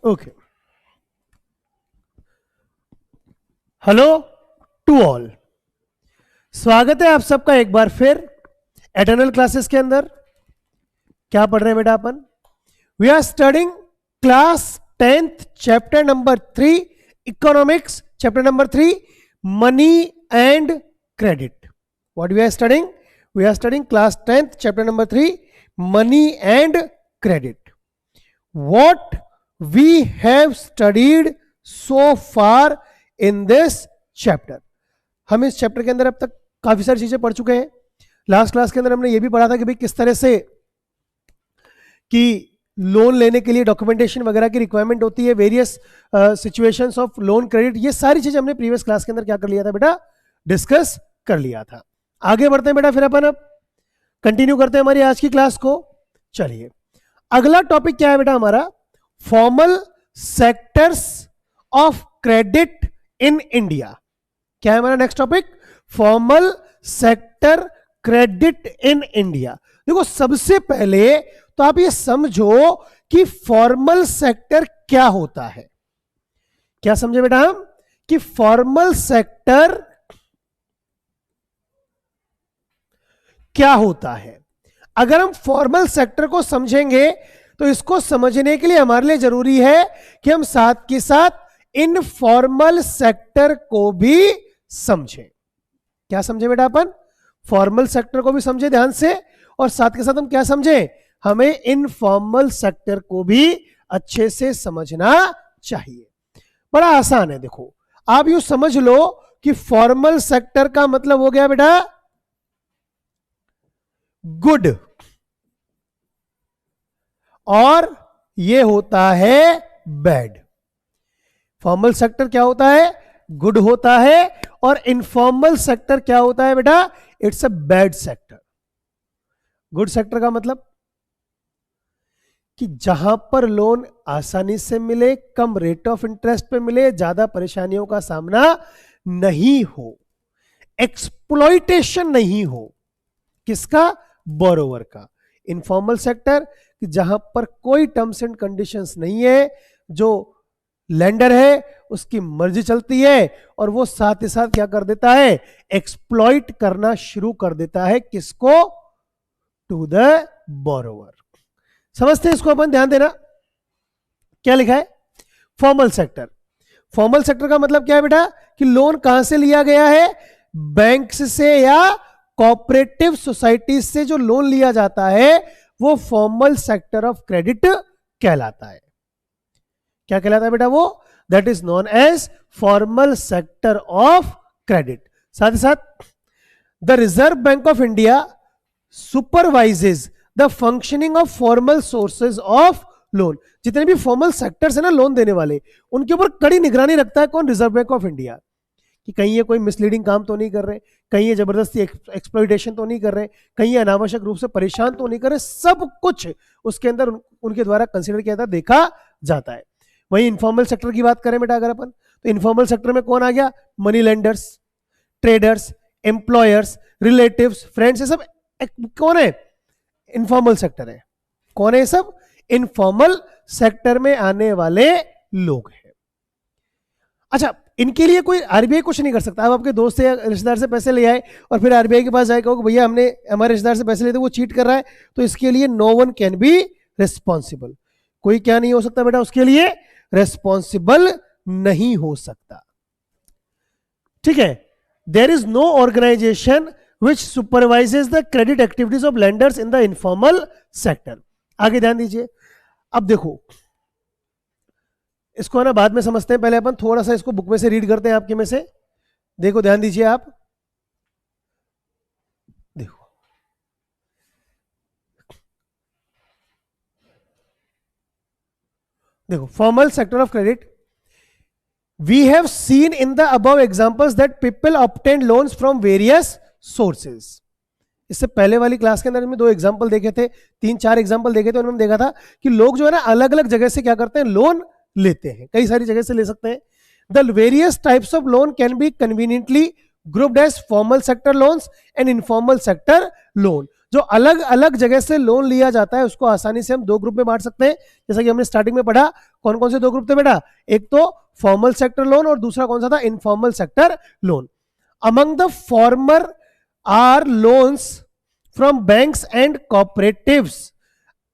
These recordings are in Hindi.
Okay, hello to all. स्वागत है आप सबका एक बार फिर एटर्नल क्लासेस के अंदर। क्या पढ़ रहे हैं बेटा अपन? We are studying class 10th chapter number 3 economics, chapter number 3 money and credit. What we are studying? We are studying class 10th chapter number 3 money and credit. What we have studied so far in this chapter. हम इस चैप्टर के अंदर अब तक काफी सारी चीजें पढ़ चुके हैं। लास्ट क्लास के अंदर हमने ये भी पढ़ा था कि भाई किस तरह से कि लोन लेने के लिए डॉक्यूमेंटेशन वगैरह की रिक्वायरमेंट होती है, various situations of loan credit, ये सारी चीजें हमने प्रीवियस क्लास के अंदर क्या कर लिया था बेटा, डिस्कस कर लिया था। आगे बढ़ते हैं बेटा, फिर अपन अब कंटिन्यू करते हैं हमारी आज की क्लास को। चलिए, अगला टॉपिक क्या है बेटा हमारा? Formal sectors of credit in India. क्या है हमारा next topic? Formal sector credit in India. देखो, सबसे पहले तो आप ये समझो कि फॉर्मल सेक्टर क्या होता है। क्या समझे बेटा हम कि फॉर्मल सेक्टर क्या होता है? अगर हम फॉर्मल सेक्टर को समझेंगे तो इसको समझने के लिए हमारे लिए जरूरी है कि हम साथ के साथ इनफॉर्मल सेक्टर को भी समझें। क्या समझे बेटा अपन? फॉर्मल सेक्टर को भी समझे ध्यान से, और साथ के साथ हम क्या समझें? हमें इनफॉर्मल सेक्टर को भी अच्छे से समझना चाहिए। बड़ा आसान है। देखो, आप यूं समझ लो कि फॉर्मल सेक्टर का मतलब हो गया बेटा गुड, और ये होता है बैड। फॉर्मल सेक्टर क्या होता है? गुड होता है। और इनफॉर्मल सेक्टर क्या होता है बेटा? It's a bad sector. Good sector का मतलब कि जहां पर लोन आसानी से मिले, कम रेट ऑफ इंटरेस्ट पे मिले, ज्यादा परेशानियों का सामना नहीं हो, एक्सप्लॉइटेशन नहीं हो। किसका? बोरोवर का। इनफॉर्मल सेक्टर कि जहां पर कोई टर्म्स एंड कंडीशंस नहीं है, जो लेंडर है उसकी मर्जी चलती है, और वो साथ ही साथ क्या कर देता है? एक्सप्लॉइट करना शुरू कर देता है। किसको? To the borrower. समझते हैं इसको अपन? ध्यान देना, क्या लिखा है? Formal sector. फॉर्मल सेक्टर का मतलब क्या है बेटा? कि लोन कहां से लिया गया है? बैंक्स से या कोऑपरेटिव सोसाइटी से जो लोन लिया जाता है वो फॉर्मल सेक्टर ऑफ क्रेडिट कहलाता है। क्या कहलाता है बेटा वो? That is known as formal sector of credit. साथ ही साथ the Reserve Bank of India supervises the functioning of formal sources of loan. जितने भी फॉर्मल सेक्टर्स है ना लोन देने वाले, उनके ऊपर कड़ी निगरानी रखता है कौन? Reserve Bank of India. कि कहीं ये कोई मिसलीडिंग काम तो नहीं कर रहे, कहीं ये जबरदस्ती एक्सप्लॉइटेशन तो नहीं कर रहे, कहीं ये अनावश्यक रूप से परेशान तो नहीं कर रहे। सब कुछ उसके अंदर उनके द्वारा कंसिडर किया जाता, देखा जाता है। वही इनफॉर्मल सेक्टर की बात करें बेटा अगर अपन, तो इनफॉर्मल सेक्टर में कौन आ गया? Money lenders, traders, employers, relatives, friends, ये सब कौन है? इनफॉर्मल सेक्टर है। कौन है ये सब? इनफॉर्मल सेक्टर में आने वाले लोग हैं। अच्छा, इनके लिए कोई आरबीआई कुछ नहीं कर सकता। अब आपके दोस्त या रिश्तेदार से पैसे ले आए और फिर आरबीआई के पास जाएगा कि भैया हमने हमारे रिश्तेदार से पैसे लिए थे, वो चीट कर रहा है, तो इसके लिए no one can be responsible. कोई क्या नहीं हो सकता बेटा? उसके लिए रिस्पॉन्सिबल नहीं हो सकता। ठीक है? There is no organisation which supervises the credit activities of lenders in the informal sector. आगे ध्यान दीजिए। अब देखो, इसको ना बाद में समझते हैं, पहले अपन थोड़ा सा इसको बुक में से रीड करते हैं आपके में से। देखो, ध्यान दीजिए आप। देखो, देखो, formal sector of credit. We have seen in the above examples that people obtain loans from various sources. इससे पहले वाली क्लास के अंदर में 2 एग्जांपल देखे थे, 3-4 एग्जांपल देखे थे, उनमें देखा था कि लोग जो है ना अलग अलग जगह से क्या करते हैं? लोन लेते हैं। कई सारी जगह से ले सकते हैं। The various types of loan can be conveniently grouped as formal sector loans and informal sector loan. जो अलग अलग जगह से लोन लिया जाता है उसको आसानी से हम दो ग्रुप में बांट सकते हैं, जैसा कि हमने स्टार्टिंग में पढ़ा। कौन कौन से दो ग्रुप थे बेटा? एक तो फॉर्मल सेक्टर लोन और दूसरा कौन सा था? Informal sector loan. Among the former are loans from banks and cooperatives.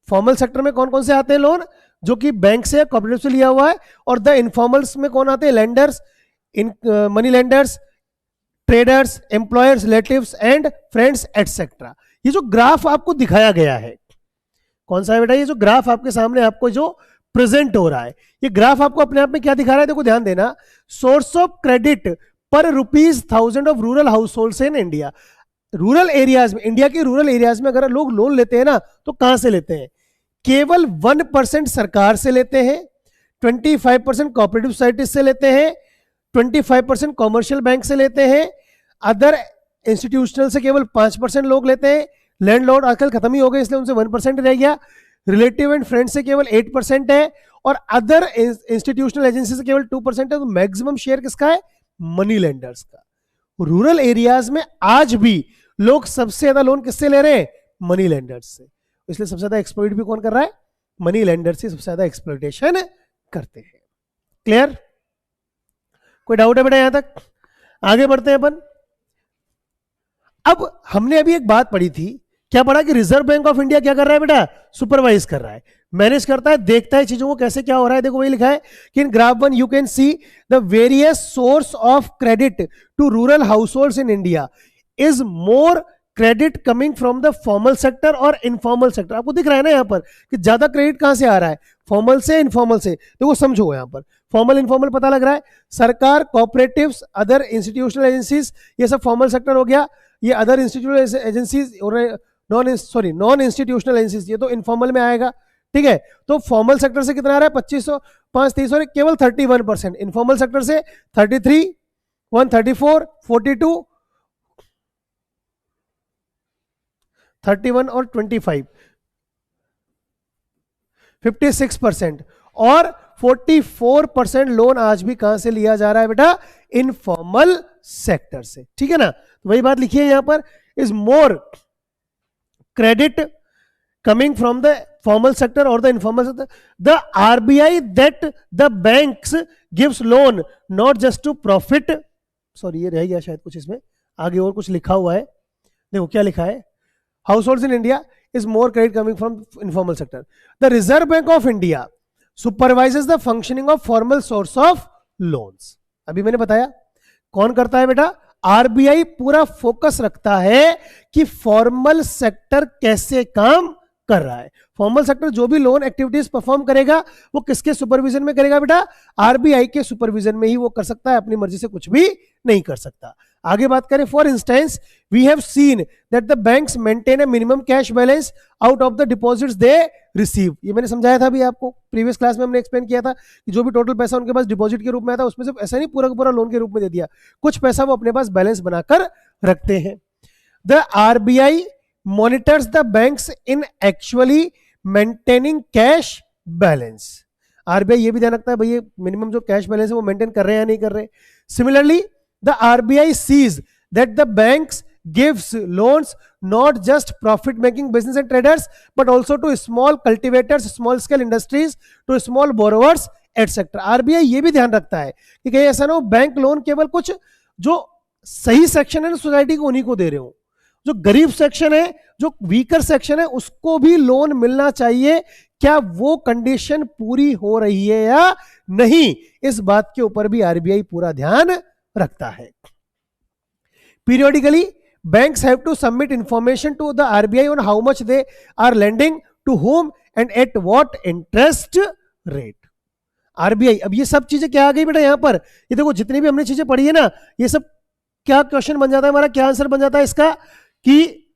Formal sector में कौन कौन से आते हैं लोन? जो कि बैंक से कॉपरेटिव से लिया हुआ है। और द इनफॉर्मल्स में कौन आते हैं? Lenders, in money lenders, traders, employers, relatives and friends etcetera. ये जो ग्राफ आपको दिखाया गया है, कौन सा है बेटा? ये जो ग्राफ आपके सामने आपको जो प्रेजेंट हो रहा है, ये ग्राफ आपको अपने आप में क्या दिखा रहा है? देखो ध्यान देना। सोर्स ऑफ क्रेडिट पर ₹1000 of rural house hold in India. Rural areas में, इंडिया के रूरल एरियाज में अगर लोग लोन लेते हैं ना, तो कहां से लेते हैं? केवल 1% सरकार से लेते हैं, 25% कोऑपरेटिव सोसाइटी से लेते हैं, 25% कॉमर्शियल बैंक से लेते हैं, अदर इंस्टीट्यूशनल से केवल 5% लोग लेते हैं, लैंडलॉर्ड आजकल खत्म ही हो गए इसलिए उनसे 1% रह गया, रिलेटिव एंड फ्रेंड से केवल 8% है, और अदर इंस्टीट्यूशनल एजेंसी से केवल 2% है। तो मैक्सिमम शेयर किसका है? मनी लेंडर्स का। रूरल एरियाज में आज भी लोग सबसे ज्यादा लोन किससे ले रहे हैं? मनी लेंडर्स से। इसलिए सबसे ज्यादा एक्सप्लॉइट भी कौन कर रहा है? मनी लेंडर्स से सबसे ज्यादा एक्सप्लॉइटेशन करते हैं। क्लियर? कोई डाउट है बेटा यहां तक? आगे बढ़ते हैं अपन। अब हमने अभी एक बात पढ़ी थी, क्या पढ़ा? कि रिजर्व बैंक ऑफ इंडिया क्या कर रहा है बेटा? सुपरवाइज कर रहा है, मैनेज करता है, देखता है चीजों को कैसे क्या हो रहा है। देखो वही लिखा है कि in graph 1 you can see the various source of credit to rural households in India is more credit coming from the formal sector और इनफॉर्मल सेक्टर। आपको दिख रहा है ना यहाँ पर कि ज्यादा क्रेडिट कहां से आ रहा है? फॉर्मल से, इनफॉर्मल से। देखो समझो यहाँ पर फॉर्मल इनफॉर्मल पता लग रहा है। सरकार, कॉपरेटिव्स, अदर इंस्टीट्यूशनल एजेंसीज, ये सब फॉर्मल सेक्टर हो गया। ये अदर इंस्टीट्यूशनल एजेंसीज और नॉन इंस्टीट्यूशनल एजेंसीज, ये तो इनफॉर्मल में आएगा। ठीक है, तो फॉर्मल सेक्टर से कितना आ रहा है? 2500, 530 और केवल 31%। इनफॉर्मल सेक्टर से 33, 134, 42, 31 और 25, 56%। और 44% लोन आज भी कहां से लिया जा रहा है बेटा? इनफॉर्मल सेक्टर से। ठीक है ना? तो वही बात लिखी है यहां पर, is more credit coming from the formal sector और the informal sector. The RBI that the banks gives loan not just to profit, sorry ये रह गया शायद कुछ इसमें, आगे और कुछ लिखा हुआ है। देखो क्या लिखा है, households in India is more credit coming from informal sector. The Reserve Bank of India supervises the functioning of formal source of loans. अभी मैंने बताया कौन करता है बेटा? आरबीआई पूरा फोकस रखता है कि फॉर्मल सेक्टर कैसे काम कर रहा है। फॉर्मल सेक्टर जो भी लोन एक्टिविटीज परफॉर्म करेगा वो किसके सुपरविजन में करेगा बेटा? आरबीआई के सुपरविजन में ही वो कर सकता है, अपनी मर्जी से कुछ भी नहीं कर सकता। आगे बात करें, for instance we have seen that the banks maintain a minimum cash balance out of the deposits they receive. ये मैंने समझाया था अभी आपको, प्रीवियस क्लास में हमने एक्सप्लेन किया था कि जो भी टोटल पैसा उनके पास डिपॉजिट के रूप में आता है उसमें से ऐसा नहीं पूरा का पूरा लोन के रूप में दे दिया, कुछ पैसा वो अपने पास बैलेंस बनाकर रखते हैं। The RBI monitors the banks in actually maintaining cash balance. RBI ये भी ध्यान रखता है भाई ये मिनिमम जो कैश बैलेंस है वो मेंटेन कर रहे हैं या नहीं कर रहे। Similarly the RBI sees that the banks gives loans not just profit making business and traders but also to small cultivators, small scale industries, to small borrowers etc. RBI ये भी ध्यान रखता है कि कहीं ऐसा ना हो बैंक लोन केवल कुछ जो सही सेक्शन है ना सोसाइटी को उन्हीं को दे रहे हो, जो गरीब सेक्शन है, जो वीकर सेक्शन है उसको भी लोन मिलना चाहिए। क्या वो कंडीशन पूरी हो रही है या नहीं, इस बात के ऊपर भी आरबीआई पूरा ध्यान रखता है। Periodically, banks have to submit information to the RBI on how much they are lending to whom and at what interest rate. RBI, अब ये सब चीजें क्या आ गई बेटा यहां पर? ये देखो जितनी भी हमने चीजें पढ़ी है ना, ये सब क्या क्वेश्चन बन जाता है हमारा, क्या आंसर बन जाता है इसका? कि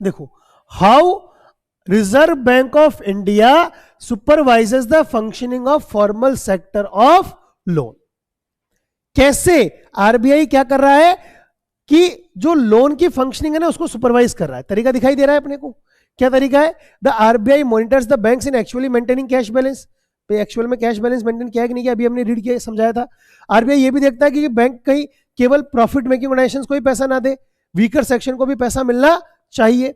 देखो, how reserve Bank of India supervises the functioning of formal sector of loan. कैसे आरबीआई क्या कर रहा है कि जो लोन की फंक्शनिंग है ना उसको सुपरवाइज कर रहा है। तरीका दिखाई दे रहा है अपने को, क्या तरीका है? The RBI monitors the banks in actually maintaining cash balance. Actual में कैश बैलेंस मेंटेन किया है कि नहीं किया, अभी हमने रीड किया समझाया था। आरबीआई ये भी देखता है कि बैंक कहीं केवल प्रॉफिट मेकिंग ऑर्गेनाइजेशंस को ही पैसा ना दे, वीकर सेक्शन को भी पैसा मिलना चाहिए।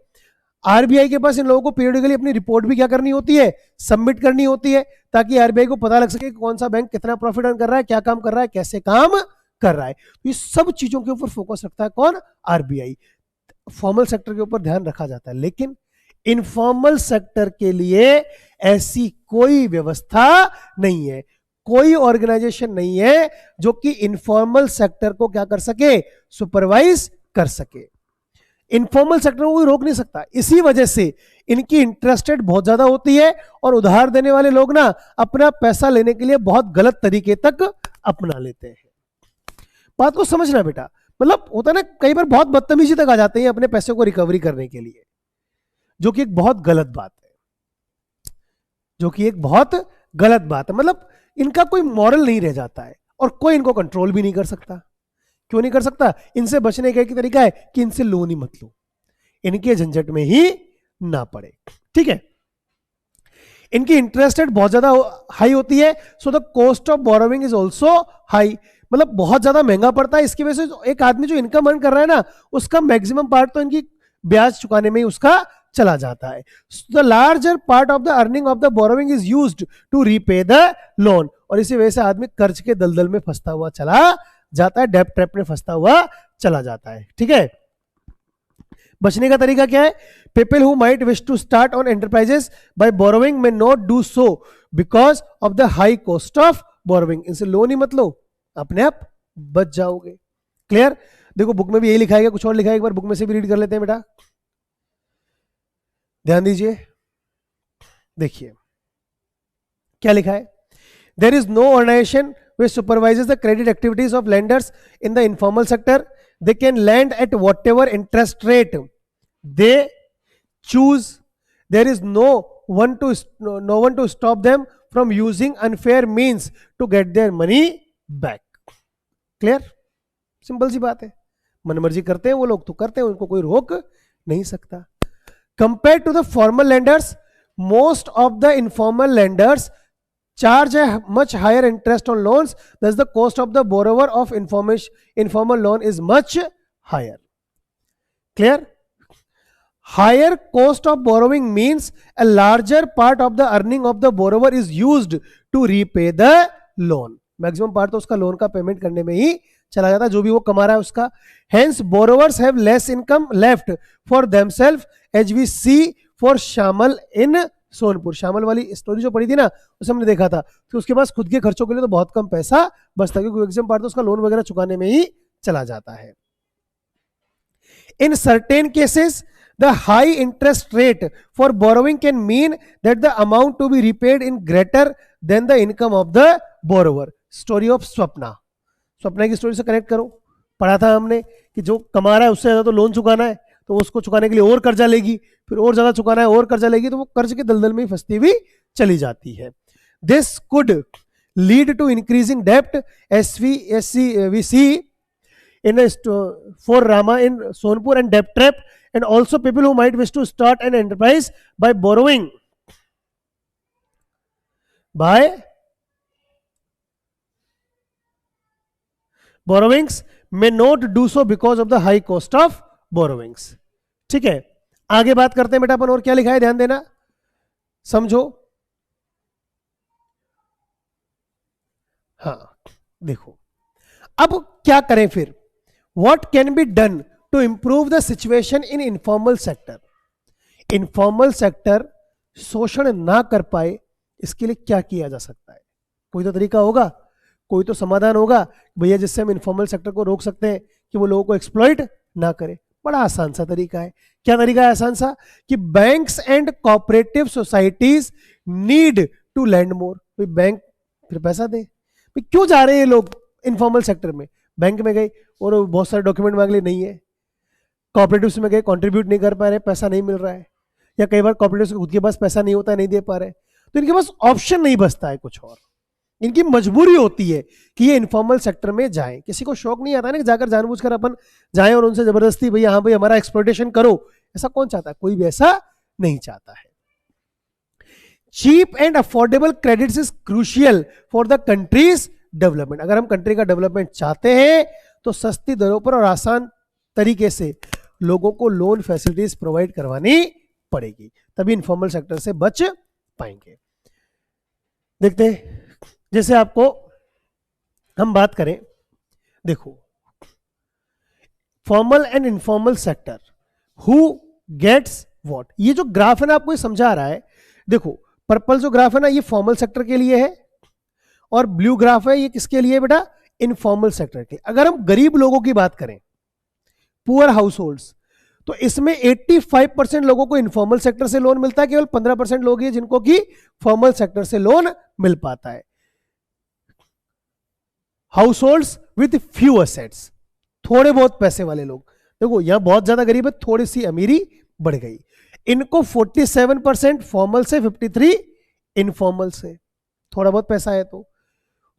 आरबीआई के पास इन लोगों को पीरियडिकली अपनी रिपोर्ट भी क्या करनी होती है, सबमिट करनी होती है, ताकि आरबीआई को पता लग सके कि कौन सा बैंक कितना प्रॉफिट अर्न कर रहा है, क्या काम कर रहा है, कैसे काम कर रहा है। तो ये सब चीजों के ऊपर फोकस रखता है कौन, आरबीआई। फॉर्मल सेक्टर के ऊपर ध्यान रखा जाता है, लेकिन इनफॉर्मल सेक्टर के लिए ऐसी कोई व्यवस्था नहीं है, कोई ऑर्गेनाइजेशन नहीं है जो कि इनफॉर्मल सेक्टर को क्या कर सके, सुपरवाइज कर सके। इनफॉर्मल सेक्टर को कोई रोक नहीं सकता। इसी वजह से इनकी इंटरेस्ट रेट बहुत ज्यादा होती है और उधार देने वाले लोग ना अपना पैसा लेने के लिए बहुत गलत तरीके तक अपना लेते हैं। बात को समझना बेटा, मतलब होता है ना कई बार बहुत बदतमीजी तक आ जाते हैं अपने पैसे को रिकवरी करने के लिए, जो कि एक बहुत गलत बात है, जो कि एक बहुत गलत बात है। मतलब इनका कोई मॉरल नहीं रह जाता है और कोई इनको कंट्रोल भी नहीं कर सकता। क्यों नहीं कर सकता? इनसे बचने का एक तरीका है कि इनसे लोन ही मत लो, इनके झंझट में ही ना पड़े। ठीक है, इनकी इंटरेस्ट रेट बहुत ज्यादा हाई होती है, so the cost of borrowing is also high, मतलब बहुत ज्यादा महंगा पड़ता है। इसकी वजह से एक आदमी जो इनकम अर्न कर रहा है ना, उसका मैक्सिमम पार्ट तो इनकी ब्याज चुकाने में ही उसका चला जाता है। The larger part of the earning of the borrowing is used to repay the loan, और इसी वजह से आदमी कर्ज के दलदल में फंसता हुआ चला जाता है, डेब्ट ट्रैप में फंसता हुआ चला जाता है। ठीक है, बचने का तरीका क्या है? People who might wish to start on enterprises by borrowing may not do so because of the high cost of borrowing. इनसे लोन ही मत लो, अपने आप बच जाओगे। क्लियर? देखो बुक में भी यही लिखा है, कुछ और लिखा है, एक बार बुक में से भी रीड कर लेते हैं बेटा, ध्यान दीजिए। देखिए क्या लिखा है, there is no organisation which supervises the credit activities of lenders in the informal sector. They can lend at whatever interest rate they choose. There is no one to stop them from using unfair means to get their money back. Clear? Simple सी बात है, मनमर्जी करते हैं वो लोग तो करते हैं, उनको कोई रोक नहीं सकता। Compared to the formal lenders, most of the informal lenders charge a much higher interest on loans, thus the cost of the borrower of informal loan is much higher. Clear? Higher cost of borrowing means a larger part of the earning of the borrower is used to repay the loan. Maximum part तो उसका लोन का पेमेंट करने में ही चला जाता है, जो भी वो कमा रहा है उसका। Hence borrowers have less income left for themselves, as we see for Shamal in Sonpur. शामल वाली स्टोरी जो पढ़ी थी ना, उसे हमने देखा था, तो उसके पास खुद के खर्चों के लिए तो बहुत कम पैसा बचता, क्योंकि मैक्सिमम पार्ट तो उसका लोन वगैरह चुकाने में ही चला जाता है। In certain cases the high interest rate for borrowing can mean that the amount to be repaid in greater than the income of the borrower. Story of Swapna, Swapna की स्टोरी से कनेक्ट करो, पढ़ा था हमने कि जो कमा रहा है उससे ज्यादा तो लोन चुकाना है, तो उसको चुकाने के लिए और कर्जा लेगी, फिर और ज्यादा चुकाना है और कर्जा लेगी, तो वो कर्ज के दलदल में फंसती हुई चली जाती है। This could lead to increasing डेप्ट as we see in for रामा इन सोनपुर एंड डेप्ट trap, and also people who might wish to start an enterprise by borrowing borrowings may not do so because of the high cost of borrowings. ठीक है, आगे बात करते हैं बेटा अपन, और क्या लिखा है ध्यान देना, समझो। हाँ देखो, अब क्या करें फिर, what can be done to improve the situation in informal sector. Informal sector शोषण ना कर पाए, इसके लिए क्या किया जा सकता है? कोई तो तरीका होगा, कोई तो समाधान होगा भैया, जिससे हम इनफॉर्मल सेक्टर को रोक सकते हैं कि वो लोगों को एक्सप्लॉइट ना करे। बड़ा आसान सा तरीका है। क्या तरीका है आसान सा? कि banks and cooperative societies need to lend more. भाई बैंक फिर पैसा दे। भाई क्यों जा रहे हैं ये लोग इनफॉर्मल सेक्टर में? बैंक में गए और बहुत सारे डॉक्यूमेंट मांग लिए, नहीं है। कोऑपरेटिव्स में गए, कंट्रीब्यूट नहीं कर पा रहे, पैसा नहीं मिल रहा है, या कई बार कोऑपरेटिव्स खुद के पास पैसा नहीं होता है, नहीं दे पा रहे, तो इनके पास ऑप्शन नहीं बचता है कुछ और। इनकी मजबूरी होती है कि ये इनफॉर्मल सेक्टर में जाएं। किसी को शौक नहीं आता है ना कि जाकर जानबूझकर अपन जाएं और उनसे जबरदस्ती भैया हाँ भाई हमारा एक्सप्लॉइटेशन करो। ऐसा कौन चाहता है? कोई भी ऐसा नहीं चाहता है। Cheap and affordable credits is crucial for the country's development. अगर हम कंट्री का डेवलपमेंट चाहते हैं तो सस्ती दरों पर और आसान तरीके से लोगों को लोन फैसिलिटीज प्रोवाइड करवानी पड़ेगी, तभी इनफॉर्मल सेक्टर से बच पाएंगे। देखते हैं, जैसे आपको हम बात करें, देखो formal and informal sector, who gets what, ये जो ग्राफ है ना आपको ये समझा रहा है। देखो पर्पल जो ग्राफ है ना ये फॉर्मल सेक्टर के लिए है, और ब्लू ग्राफ है ये किसके लिए बेटा, इनफॉर्मल सेक्टर के। अगर हम गरीब लोगों की बात करें, पुअर हाउस होल्ड्स, तो इसमें 85% लोगों को इनफॉर्मल सेक्टर से लोन मिलता है, केवल 15% लोग हैं जिनको कि फॉर्मल सेक्टर से लोन मिल पाता है। House holds with few assets, थोड़े बहुत पैसे वाले लोग, देखो यहां बहुत ज्यादा गरीब है, थोड़ी सी अमीरी बढ़ गई, इनको 47% फॉर्मल से, 53 इनफॉर्मल से, थोड़ा बहुत पैसा है। तो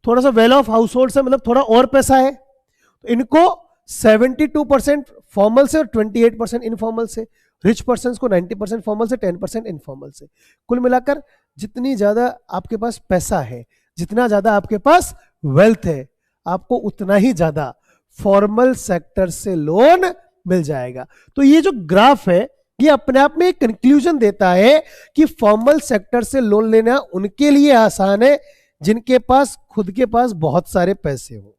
थोड़ा सा वेल ऑफ हाउस होल्ड से मतलब थोड़ा और पैसा है, तो इनको 72% फॉर्मल से और 28% इनफॉर्मल से। रिच पर्सन को 90% फॉर्मल से, 10% इनफॉर्मल से। कुल मिलाकर जितनी ज्यादा आपके पास पैसा है, जितना ज्यादा आपके पास वेल्थ है, आपको उतना ही ज्यादा फॉर्मल सेक्टर से लोन मिल जाएगा। तो ये जो ग्राफ है ये अपने आप में एक कंक्लूजन देता है कि फॉर्मल सेक्टर से लोन लेना उनके लिए आसान है जिनके पास खुद के पास बहुत सारे पैसे हो।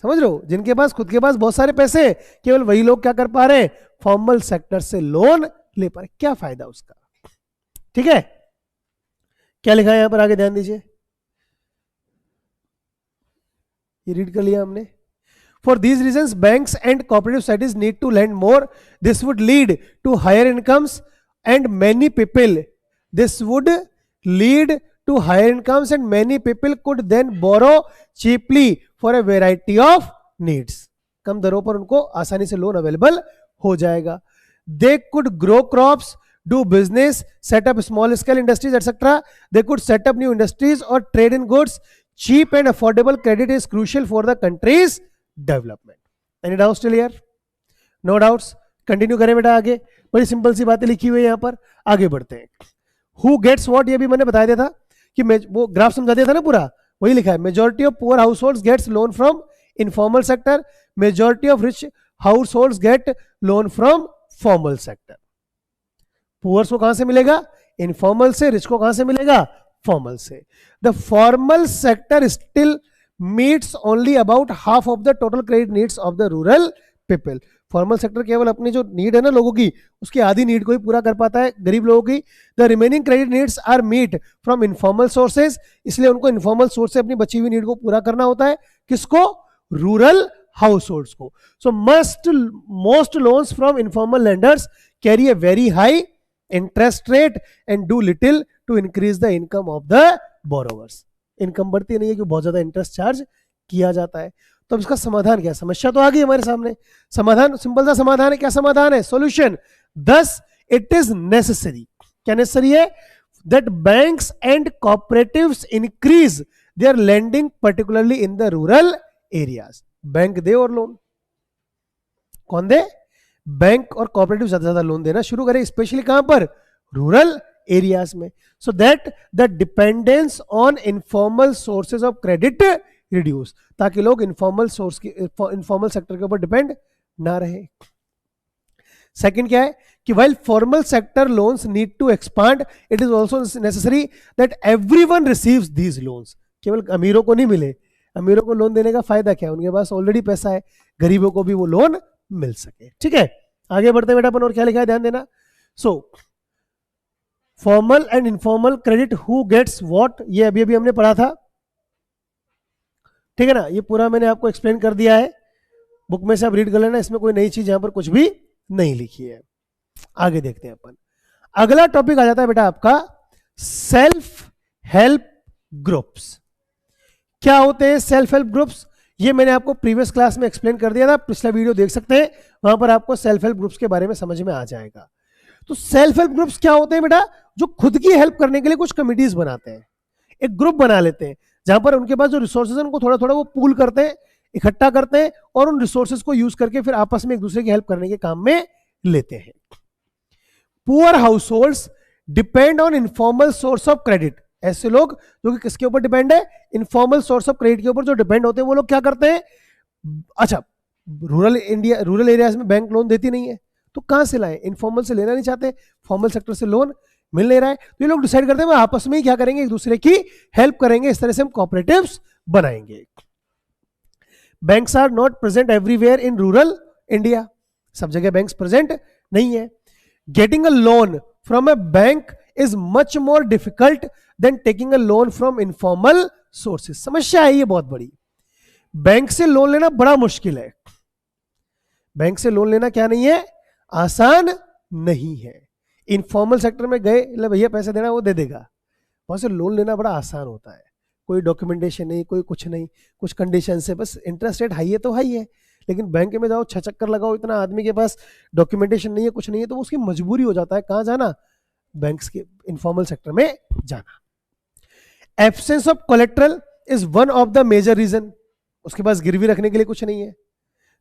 समझ रहे हो, जिनके पास खुद के पास बहुत सारे पैसे, केवल वही लोग क्या कर पा रहे हैं, फॉर्मल सेक्टर से लोन ले पा रहे। क्या फायदा उसका, ठीक है। क्या लिखा है यहां पर, आगे ध्यान दीजिए, ये रीड कर लिया हमने। For these reasons, banks and cooperative societies need to lend more. This would lead to higher incomes and many people. This would lead to higher incomes and many people could then borrow cheaply for a variety of needs. कम दरों पर उनको आसानी से लोन अवेलेबल हो जाएगा। They could grow crops, do business, set up small scale industries, etc. They could set up new industries or trade in goods. Cheap and affordable credit is crucial for the country's development. Any doubts till here? No doubts. Continue करें बेटा आगे, बड़ी सिंपल सी बातें लिखी हुई है यहाँ पर, आगे बढ़ते हैं। हु गेट्स व्हाट, ये भी मैंने बता दिया था कि वो ग्राफ समझा दिया था ना पूरा, वही लिखा है। Majority of poor household gets loan from informal sector, majority of rich household get loan from formal sector. Poors को कहां से मिलेगा, इनफॉर्मल से, रिच को कहां से मिलेगा, फॉर्मल से। The formal sector still meets only about half of the total credit needs of the rural people. Formal sector केवल अपनी जो नीड है ना लोगों की, उसकी आधी नीड को ही पूरा कर पाता है, गरीब लोगों की। The remaining credit needs are meet from informal sources, इसलिए उनको इनफॉर्मल सोर्स से अपनी बची हुई नीड को पूरा करना होता है। किसको, रूरल हाउस होल्ड्स को। So most loans from informal lenders carry a very high interest rate and do little to increase the income of the borrowers. Income बढ़ती नहीं है क्योंकि बहुत ज्यादा इंटरेस्ट चार्ज किया जाता है। तो अब इसका समाधान क्या है, समस्या तो आ गई हमारे सामने, समाधान सिंपल सा समाधान है। क्या समाधान है, solution. Thus it is necessary, क्या नेसेसरी है, that banks and cooperatives increase their lending particularly in the rural areas. Bank दे और लोन, कौन दे, बैंक और कोऑपरेटिव ज्यादा ज्यादा लोन देना शुरू करें, स्पेशली कहां पर, रूरल एरियाज में। So that the dependence on informal sources of credit reduce, ताकि लोग इनफॉर्मल सोर्स की, इनफॉर्मल सेक्टर के ऊपर डिपेंड ना रहे। सेकंड क्या है कि while formal sector loans need to expand, it is also necessary that everyone receives these loans. केवल अमीरों को नहीं मिले, अमीरों को लोन देने का फायदा क्या है, उनके पास ऑलरेडी पैसा है, गरीबों को भी वो लोन मिल सके। ठीक है, आगे बढ़ते बेटा अपन, और क्या लिखा है ध्यान देना। So formal and informal credit, who gets what, ये अभी अभी हमने पढ़ा था, ठीक है ना, ये पूरा मैंने आपको एक्सप्लेन कर दिया है, बुक में से आप रीड कर लेना, इसमें कोई नई चीज यहां पर कुछ भी नहीं लिखी है। आगे देखते हैं अपन, अगला टॉपिक आ जाता है बेटा आपका सेल्फ हेल्प ग्रुप्स। क्या होते हैं सेल्फ हेल्प ग्रुप्स, ये मैंने आपको प्रीवियस क्लास में एक्सप्लेन कर दिया था, पिछला वीडियो देख सकते हैं, वहां पर आपको सेल्फ हेल्प ग्रुप्स के बारे में समझ में आ जाएगा। तो सेल्फ हेल्प ग्रुप्स क्या होते हैं बेटा, जो खुद की हेल्प करने के लिए कुछ कमिटीज बनाते हैं, एक ग्रुप बना लेते हैं, जहां पर उनके पास जो रिसोर्सेज है उनको थोड़ा थोड़ा वो पूल करते हैं, इकट्ठा करते हैं, और उन रिसोर्सेज को यूज करके फिर आपस में एक दूसरे की हेल्प करने के काम में लेते हैं। Poor house holds depend on informal source of credit, ऐसे लोग जो कि किसके ऊपर डिपेंड है, इनफॉर्मल सोर्स ऑफ क्रेडिट के ऊपर जो डिपेंड होते हैं, वो लोग क्या करते हैं, अच्छा रूरल एरियाज में बैंक लोन देती नहीं है, तो कहां से लाएं? इनफॉर्मल से लेना नहीं चाहते, फॉर्मल सेक्टर से लोन मिल नहीं रहा है, तो ये लोग डिसाइड करते हैं आपस में ही क्या करेंगे, एक दूसरे की हेल्प करेंगे, इस तरह से हम कॉपरेटिव्स बनाएंगे। Banks are not present everywhere in rural India, सब जगह बैंक्स प्रेजेंट नहीं है। Getting a loan from a bank is much more difficult than taking a loan from informal sources. समस्या है ये बहुत बड़ी, बैंक से लोन लेना बड़ा मुश्किल है। बैंक से लोन लेना क्या नहीं है, आसान नहीं है। इनफॉर्मल सेक्टर में गए, मतलब भैया पैसे देना, वो दे देगा। वहां से लोन लेना बड़ा आसान होता है, कोई डॉक्यूमेंटेशन नहीं, कोई कुछ नहीं, कुछ कंडीशन से, बस इंटरेस्ट रेट हाई है तो हाई है। लेकिन बैंक में जाओ, 6 चक्कर लगाओ, इतना आदमी के पास डॉक्यूमेंटेशन नहीं है, कुछ नहीं है, तो उसकी मजबूरी हो जाता है कहाँ जाना, बैंक्स के इनफॉर्मल सेक्टर में जाना। Absence of collateral is one of the major reason, उसके पास गिरवी रखने के लिए कुछ नहीं है,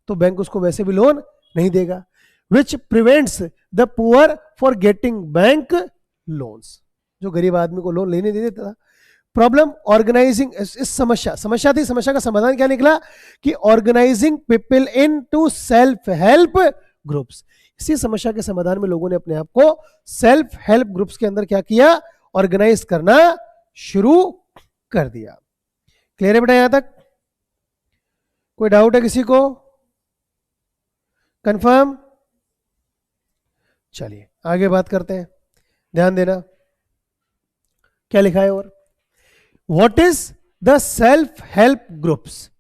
तो बैंक उसको वैसे भी लोन नहीं देगा। Which prevents the poor for getting bank loans, जो गरीब आदमी को लोन लेने नहीं देता। प्रॉब्लम ऑर्गेनाइजिंग, इस समस्या थी, समस्या का समाधान क्या निकला कि organising people into self help groups. इसी समस्या के समाधान में लोगों ने अपने आप को सेल्फ हेल्प ग्रुप्स के अंदर क्या किया, ऑर्गेनाइज करना शुरू कर दिया। क्लियर है बेटा यहां तक? कोई डाउट है किसी को? कंफर्म? चलिए आगे बात करते हैं, ध्यान देना क्या लिखा है। और what is the self help groups?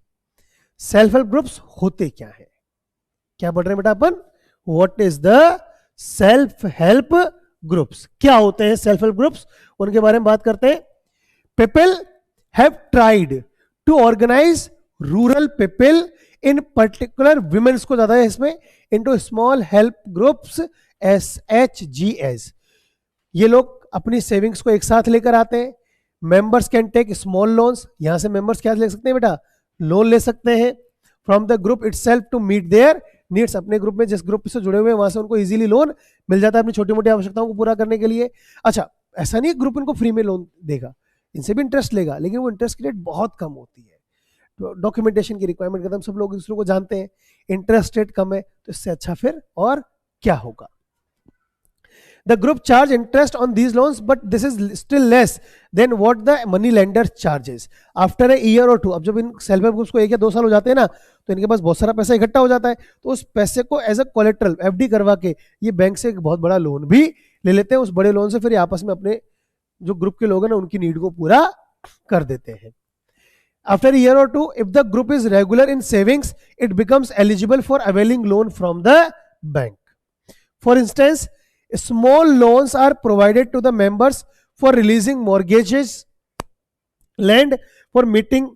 Self help groups होते क्या है, क्या पढ़ रहे हैं बेटा अपन? What is the self help groups, क्या होते हैं सेल्फ हेल्प ग्रुप्स, उनके बारे में बात करते हैं। People have tried to organise rural people in particular, womens को ज्यादा है इसमें, into small help groups SHGs। ये लोग अपनी सेविंग्स को एक साथ लेकर आते हैं। Members can take small loans, यहां से मेंबर्स क्या ले सकते हैं बेटा, लोन ले सकते हैं from the group itself to meet their needs. अपने ग्रुप में जिस ग्रुप से जुड़े हुए हैं वहां से उनको इजीली लोन मिल जाता है अपनी छोटी मोटी आवश्यकताओं को पूरा करने के लिए। अच्छा, ऐसा नहीं ग्रुप इनको फ्री में लोन देगा, इनसे भी इंटरेस्ट लेगा, लेकिन वो इंटरेस्ट की रेट बहुत कम होती है। डॉक्यूमेंटेशन की रिक्वायरमेंट खत्म, सब लोग दूसरे को जानते हैं, इंटरेस्ट रेट कम है, तो इससे अच्छा फिर और क्या होगा। The group charge interest on these loans, but this is still less than what the money lender charges. After a year or two, अब जब इन सेल्फ हेल्प ग्रुप्स को 1 या 2 साल हो जाते हैं ना, तो इनके पास बहुत सारा पैसा इकट्ठा हो जाता है, तो उस पैसे को एज अ कोलेट्रल FD करवा के ये बैंक से एक बहुत बड़ा लोन भी ले लेते हैं। उस बड़े लोन से फिर आपस में अपने जो ग्रुप के लोग हैं ना उनकी नीड को पूरा कर देते हैं। After a year or two, if the group is regular in savings, it becomes eligible for availing loan from the bank. For instance, small loans are provided to the members for releasing mortgages, land, for meeting,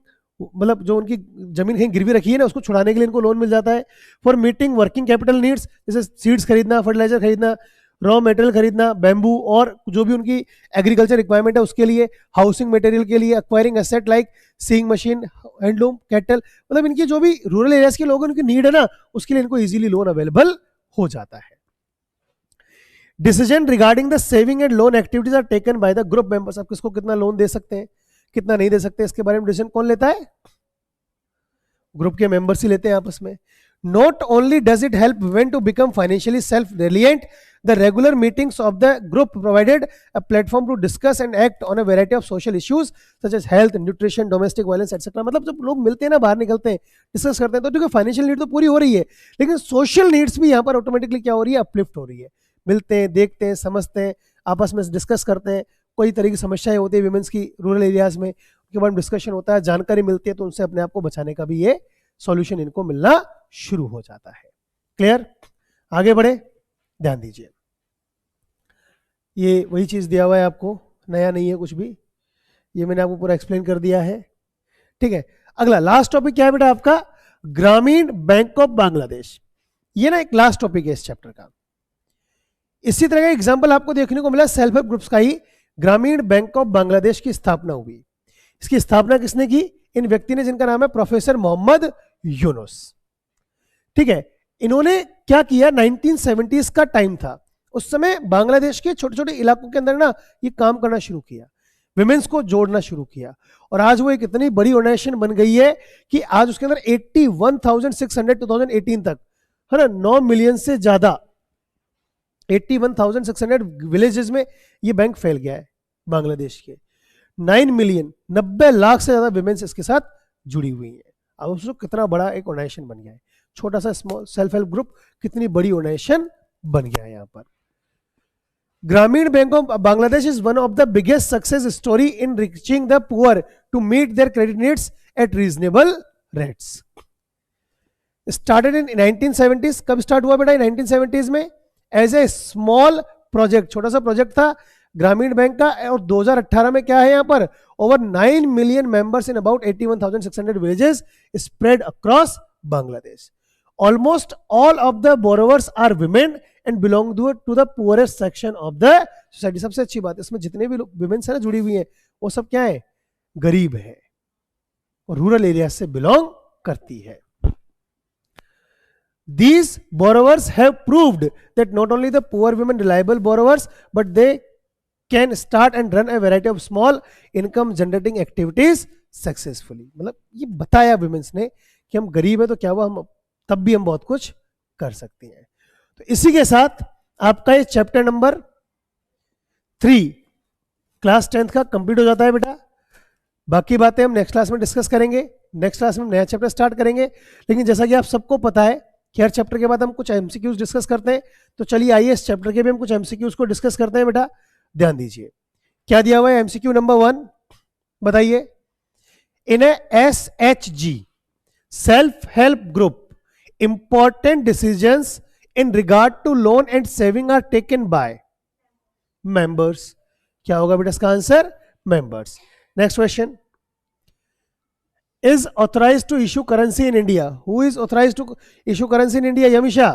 मतलब जो उनकी जमीन कहीं गिरवी रखी है ना उसको छुड़ाने के लिए इनको लोन मिल जाता है। For meeting working capital needs, जैसे सीड्स खरीदना, फर्टिलाइजर खरीदना, रॉ मटेरियल खरीदना, बैम्बू और जो भी उनकी एग्रीकल्चर रिक्वायरमेंट है उसके लिए, हाउसिंग मटेरियल के लिए, acquiring asset like seeing machine, handloom, cattle, मतलब इनकी जो भी रूरल एरियाज के लोग उनकी नीड है ना उसके लिए इनको इजीली लोन अवेलेबल हो जाता है। Decision regarding the saving and loan activities are taken by the group members. आप किसको कितना लोन दे सकते हैं, कितना नहीं दे सकते, इसके बारे में डिसीजन कौन लेता है? ग्रुप के मेंबर्स ही लेते हैं आपस में। Not only does it help women to become financially self-reliant, the regular meetings of the group provided a platform to discuss and act on a variety of social issues such as health, nutrition, domestic violence, etc. मतलब जब लोग मिलते हैं ना, बाहर निकलते हैं, डिस्कस करते हैं, तो देखो फाइनेंशियल नीड तो पूरी हो रही है, लेकिन सोशल नीड्स भी यहाँ पर ऑटोमेटिकली क्या हो रही है, अपलिफ्ट हो रही है। मिलते हैं, देखते हैं, समझते हैं, आपस में डिस्कस करते हैं, कोई तरह की समस्याएं होती है विमेंस की रूरल एरियाज में, उसके बाद डिस्कशन होता है, जानकारी मिलती है, तो उनसे अपने आप को बचाने का भी ये सॉल्यूशन इनको मिलना शुरू हो जाता है। क्लियर? आगे बढ़े, ध्यान दीजिए, ये वही चीज दिया हुआ है आपको, नया नहीं है कुछ भी, ये मैंने आपको पूरा एक्सप्लेन कर दिया है। ठीक है, अगला लास्ट टॉपिक क्या है बेटा आपका? ग्रामीण बैंक ऑफ बांग्लादेश। ये ना एक लास्ट टॉपिक है इस चैप्टर का। इसी तरह का एग्जाम्पल आपको देखने को मिला सेल्फ हेल्प ग्रुप्स का ही। ग्रामीण बैंक ऑफ बांग्लादेश की स्थापना हुई। इसकी स्थापना किसने की? इन व्यक्ति ने जिनका नाम है प्रोफेसर मोहम्मद यूनुस। ठीक है, इन्होंने क्या किया, 1970s का टाइम था, उस समय बांग्लादेश के छोटे छोटे इलाकों के अंदर ना ये काम करना शुरू किया। विमेंस को जोड़ना शुरू किया और आज वो एक इतनी बड़ी ऑर्गेनाइजेशन बन गई है कि आज उसके अंदर 81,600 2018 तक है ना 9 मिलियन से ज्यादा 81,600 विलेजेस में ये बैंक फैल गया है बांग्लादेश के। 9 मिलियन 90 लाख से ज्यादा विमेंस इसके साथ जुड़ी हुई है। अब उसको कितना बड़ा एक ऑर्गेनाइजेशन बन गया है, छोटा सा स्मॉल सेल्फ हेल्प ग्रुप कितनी बड़ी ऑर्गेनाइजेशन बन गया है यहाँ पर। Grameen Bank of Bangladesh is one of the biggest success story in reaching the poor to meet their credit needs at reasonable rates. Started in 1970s। कब स्टार्ट हुआ बेटा? 1970s में एज ए स्मॉल प्रोजेक्ट, छोटा सा प्रोजेक्ट था ग्रामीण बैंक का। और 2018 में क्या है यहाँ पर? Over 9 million members in about 81,600 villages spread across Bangladesh. Almost all of the borrowers are women and belong to the poorest section of the society। सबसे अच्छी बात इसमें जितने भी women से जुड़ी हुई हैं वो सब क्या है? गरीब है और रूरल एरिया से बिलोंग करती है। These borrowers have proved that not only the poor women reliable borrowers but they can start and run a variety of small income generating activities successfully। मतलब ये बताया women's ने कि हम गरीब है तो क्या हुआ, हम तब भी हम बहुत कुछ कर सकते हैं। तो इसी के साथ आपका ये चैप्टर नंबर 3 क्लास 10th का कंप्लीट हो जाता है बेटा। बाकी बातें हम नेक्स्ट क्लास में डिस्कस करेंगे। नेक्स्ट क्लास में नया चैप्टर स्टार्ट करेंगे। लेकिन जैसा कि आप सबको पता है कि हर चैप्टर के बाद हम कुछ एमसीक्यूज डिस्कस करते हैं, तो चलिए आइए इस चैप्टर के भी हम कुछ एमसीक्यूज को डिस्कस करते हैं बेटा। ध्यान दीजिए क्या दिया हुआ है। एमसीक्यू नंबर 1 बताइए। इन SHG self help group important decisions in regard to loan and saving are taken by members। क्या होगा बेटा इसका answer? members। next question, is authorized to issue currency in India। who is authorized to issue currency in India? Yamisha?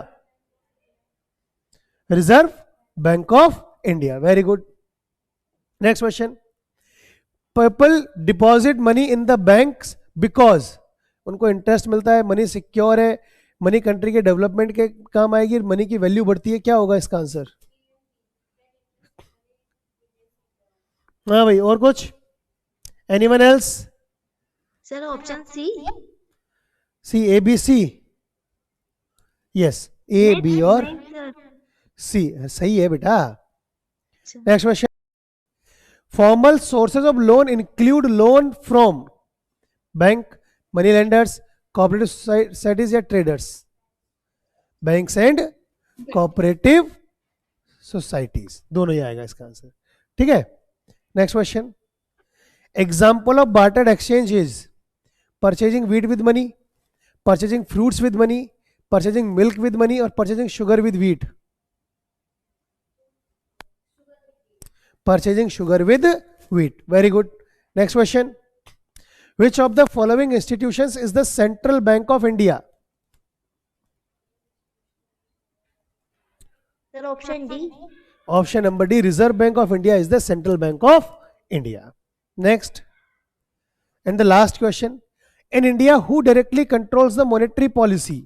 Reserve Bank of India। very good। next question, people deposit money in the banks because उनको इंटरेस्ट मिलता है, मनी सिक्योर है, मनी कंट्री के डेवलपमेंट के काम आएगी, मनी की वैल्यू बढ़ती है। क्या होगा इसका आंसर? हाँ भाई, और कुछ? Anyone else? Sir option C. C, A B C. Yes, A B और सी सही है बेटा। Next question, formal sources of loan include loan from bank, money lenders, cooperative societies या traders? Banks and cooperative societies, दोनों ही आएगा इसका आंसर। ठीक है। Next question, example of bartered exchange is purchasing wheat with money, purchasing fruits with money, purchasing milk with money और purchasing sugar with wheat. Purchasing sugar with wheat. Very good. Next question, which of the following institutions is the Central Bank of India? Sir option D. Option number D, Reserve Bank of India is the Central Bank of India। next and the last question, in India who directly controls the monetary policy?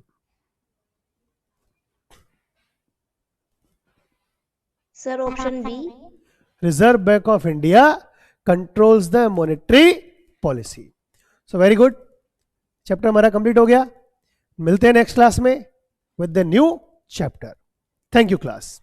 Sir option B. Reserve Bank of India controls the monetary policy। So very good, chapter हमारा कंप्लीट हो गया। मिलते हैं नेक्स्ट क्लास में with the new chapter. Thank you class.